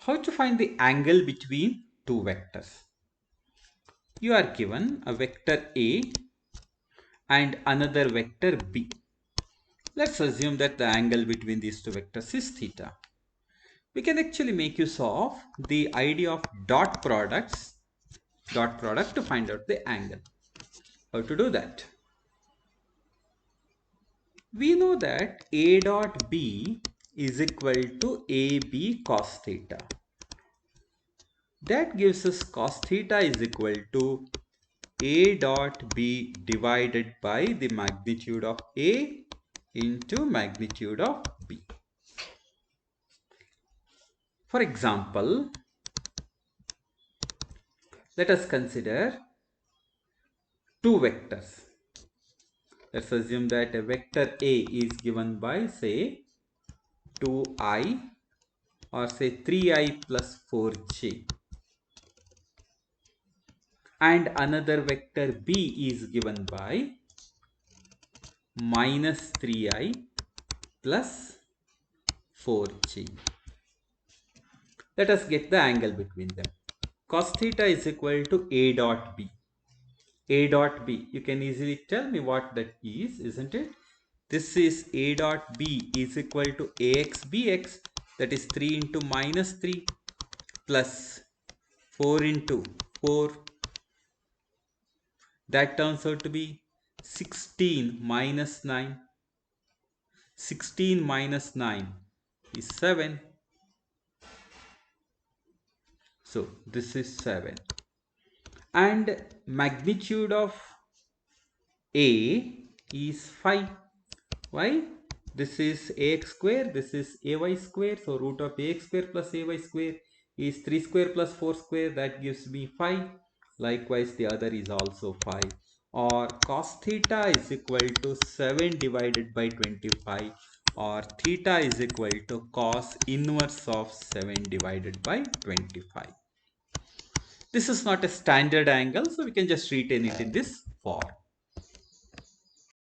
How to find the angle between two vectors? You are given a vector A and another vector B. Let's assume that the angle between these two vectors is theta. We can actually make use of the idea of dot product to find out the angle. How to do that? We know that A dot B is equal to AB cos theta. That gives us cos theta is equal to A dot B divided by the magnitude of A into magnitude of B. For example, let us consider two vectors. Let's assume that a vector A is given by say 2i or say 3i plus 4j, and another vector B is given by minus 3i plus 4j. Let us get the angle between them. Cos theta is equal to A dot B. A dot B, you can easily tell me what that is, isn't it? This is A dot B is equal to AX BX, that is 3 into minus 3 plus 4 into 4. That turns out to be 16 minus 9. 16 minus 9 is 7. So this is 7. And magnitude of A is 5. Why? This is ax square, this is ay square. So root of ax square plus ay square is 3 square plus 4 square. That gives me 5. Likewise, the other is also 5. Or cos theta is equal to 7 divided by 25. Or theta is equal to cos inverse of 7 divided by 25. This is not a standard angle, so we can just retain it in this form.